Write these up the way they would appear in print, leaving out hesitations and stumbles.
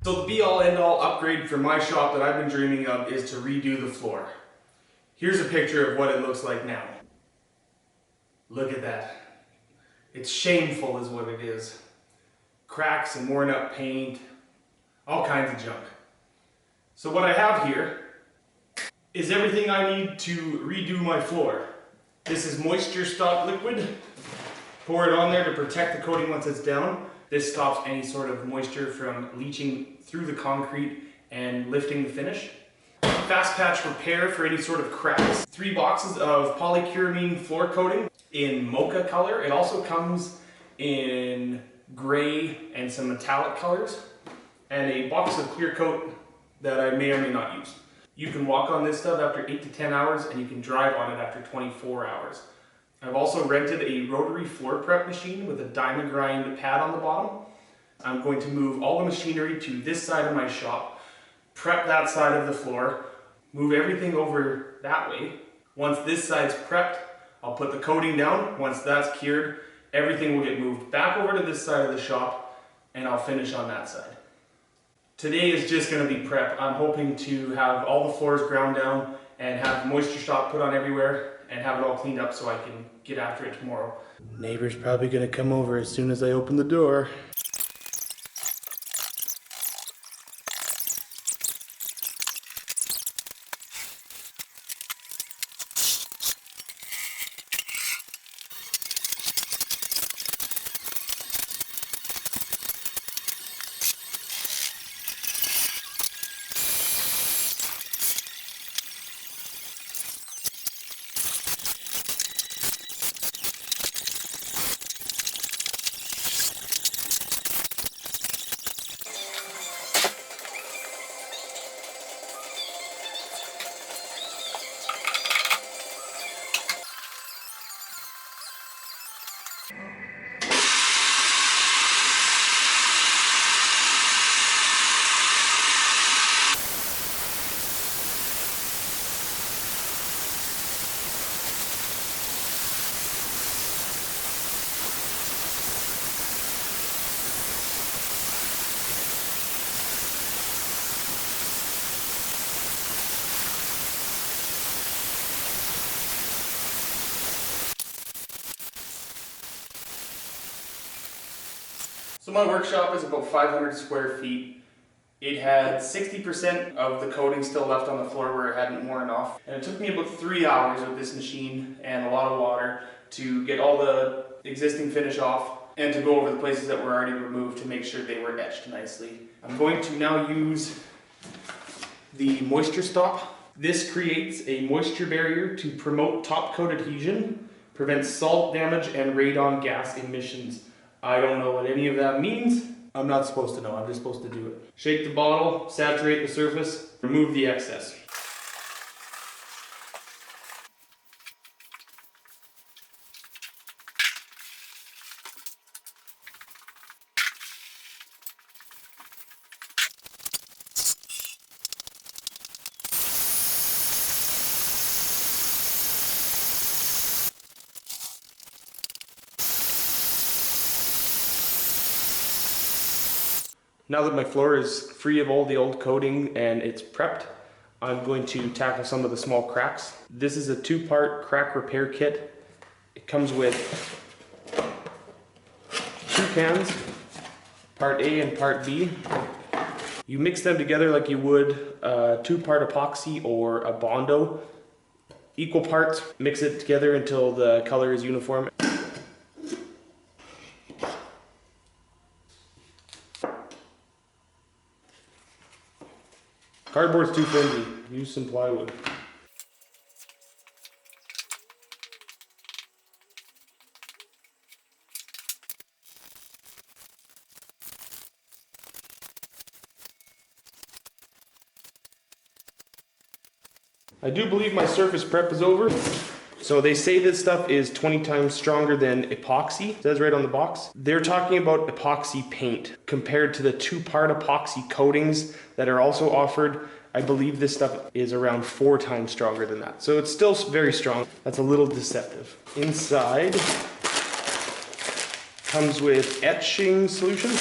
So the be-all end-all upgrade for my shop that I've been dreaming of is to redo the floor. Here's a picture of what it looks like now. Look at that. It's shameful is what it is. Cracks and worn up paint, all kinds of junk. So what I have here is everything I need to redo my floor. This is moisture stop liquid. Pour it on there to protect the coating once it's down. This stops any sort of moisture from leaching through the concrete and lifting the finish. Fast patch repair for any sort of cracks. 3 boxes of polycuramine floor coating in mocha color. It also comes in gray and some metallic colors. And a box of clear coat that I may or may not use. You can walk on this stuff after 8 to 10 hours and you can drive on it after 24 hours. I've also rented a rotary floor prep machine with a diamond grind pad on the bottom. I'm going to move all the machinery to this side of my shop, prep that side of the floor, move everything over that way. Once this side's prepped, I'll put the coating down. Once that's cured, everything will get moved back over to this side of the shop and I'll finish on that side. Today is just going to be prep. I'm hoping to have all the floors ground down and have moisture stop put on everywhere and have it all cleaned up so I can get after it tomorrow. Neighbor's probably going to come over as soon as I open the door. So my workshop is about 500 square feet. It had 60% of the coating still left on the floor where it hadn't worn off. And it took me about 3 hours with this machine and a lot of water to get all the existing finish off and to go over the places that were already removed to make sure they were etched nicely. I'm going to now use the moisture stop. This creates a moisture barrier to promote top coat adhesion, prevents salt damage and radon gas emissions. I don't know what any of that means. I'm not supposed to know, I'm just supposed to do it. Shake the bottle, saturate the surface, remove the excess. Now that my floor is free of all the old coating and it's prepped, I'm going to tackle some of the small cracks. This is a 2-part crack repair kit. It comes with 2 cans, part A and part B. You mix them together like you would a 2-part epoxy or a Bondo. Equal parts, mix it together until the color is uniform. Cardboard's too flimsy. Use some plywood. I do believe my surface prep is over. So they say this stuff is 20 times stronger than epoxy. It says right on the box. They're talking about epoxy paint compared to the 2-part epoxy coatings that are also offered. I believe this stuff is around 4 times stronger than that. So it's still very strong. That's a little deceptive. Inside comes with etching solution,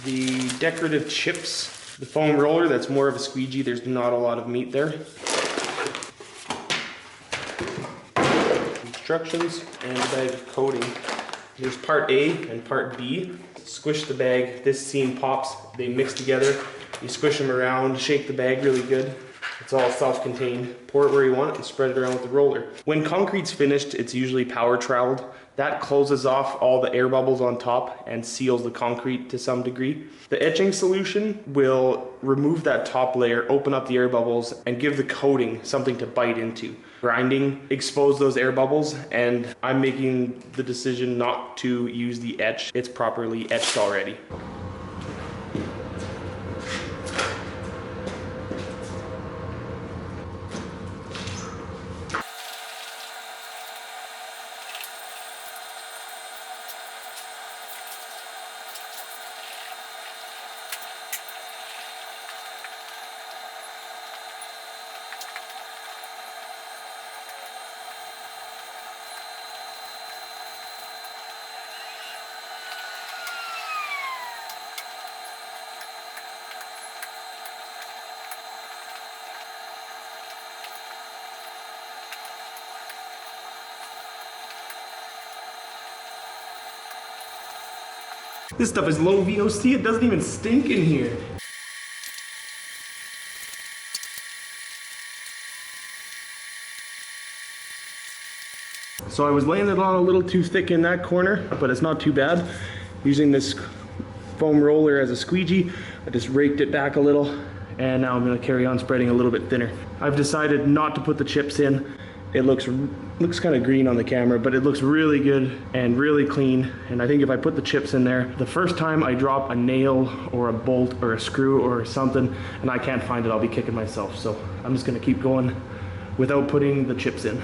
the decorative chips The foam roller, that's more of a squeegee. There's not a lot of meat there. Instructions and a bag of coating. There's part A and part B. Squish the bag. This seam pops. They mix together. You squish them around, shake the bag really good. It's all self-contained. Pour it where you want and spread it around with the roller. When concrete's finished, it's usually power troweled. That closes off all the air bubbles on top and seals the concrete to some degree. The etching solution will remove that top layer, open up the air bubbles, and give the coating something to bite into. Grinding expose those air bubbles, and I'm making the decision not to use the etch. It's properly etched already. This stuff is low VOC, it doesn't even stink in here. So I was laying it on a little too thick in that corner, but it's not too bad. Using this foam roller as a squeegee, I just raked it back a little, and now I'm gonna carry on spreading a little bit thinner. I've decided not to put the chips in. It looks kind of green on the camera, but it looks really good and really clean. And I think if I put the chips in there, the first time I drop a nail or a bolt or a screw or something and I can't find it, I'll be kicking myself. So I'm just gonna keep going without putting the chips in.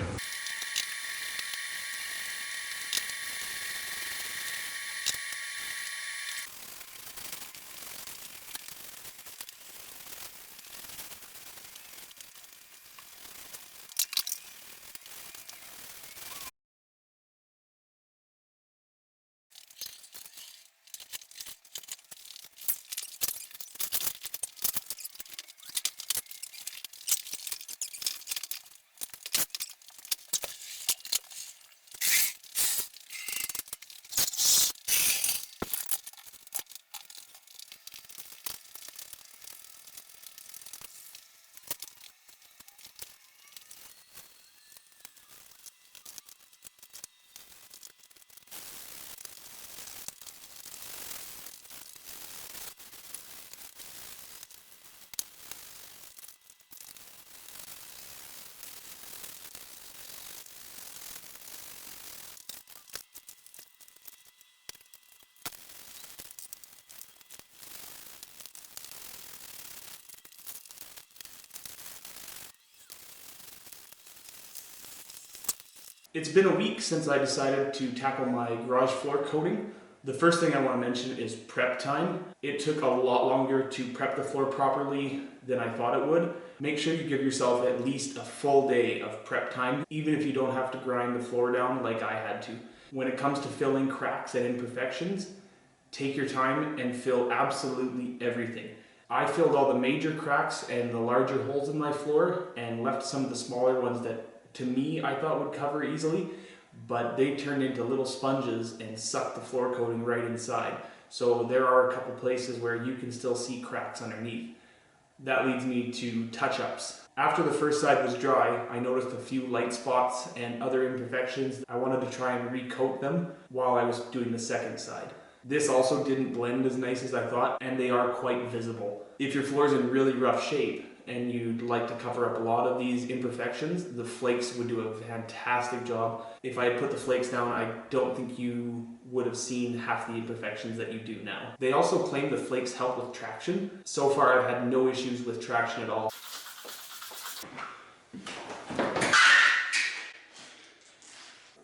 It's been a week since I decided to tackle my garage floor coating. The first thing I want to mention is prep time. It took a lot longer to prep the floor properly than I thought it would. Make sure you give yourself at least a full day of prep time, even if you don't have to grind the floor down like I had to. When it comes to filling cracks and imperfections, take your time and fill absolutely everything. I filled all the major cracks and the larger holes in my floor and left some of the smaller ones that to me I thought would cover easily, but they turned into little sponges and sucked the floor coating right inside. So there are a couple places where you can still see cracks underneath. That leads me to touch-ups. After the first side was dry, I noticed a few light spots and other imperfections. I wanted to try and recoat them while I was doing the second side. This also didn't blend as nice as I thought, and they are quite visible. If your floor is in really rough shape and you'd like to cover up a lot of these imperfections, the flakes would do a fantastic job. If I had put the flakes down, I don't think you would have seen half the imperfections that you do now. They also claim the flakes help with traction. So far I've had no issues with traction at all.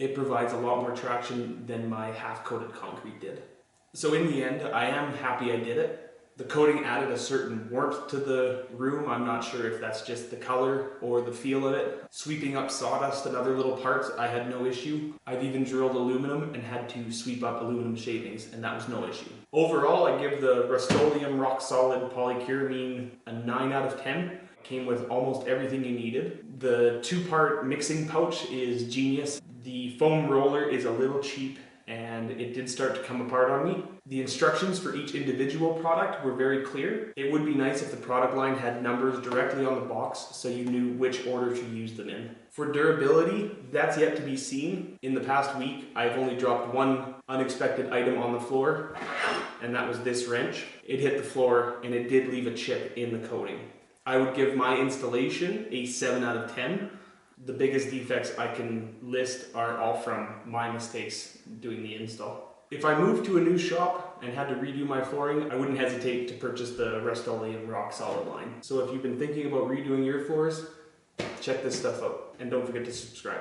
It provides a lot more traction than my half-coated concrete did. So in the end, I am happy I did it. The coating added a certain warmth to the room. I'm not sure if that's just the color or the feel of it. Sweeping up sawdust and other little parts, I had no issue. I've even drilled aluminum and had to sweep up aluminum shavings, and that was no issue. Overall, I give the Rustoleum RockSolid polycuramine a 9 out of 10. It came with almost everything you needed. The 2-part mixing pouch is genius. The foam roller is a little cheap and it did start to come apart on me. The instructions for each individual product were very clear. It would be nice if the product line had numbers directly on the box so you knew which order to use them in. For durability, that's yet to be seen. In the past week, I've only dropped one unexpected item on the floor, and that was this wrench. It hit the floor and it did leave a chip in the coating. I would give my installation a 7 out of 10. The biggest defects I can list are all from my mistakes doing the install. If I moved to a new shop and had to redo my flooring, I wouldn't hesitate to purchase the Rustoleum RockSolid line. So if you've been thinking about redoing your floors, check this stuff out and don't forget to subscribe.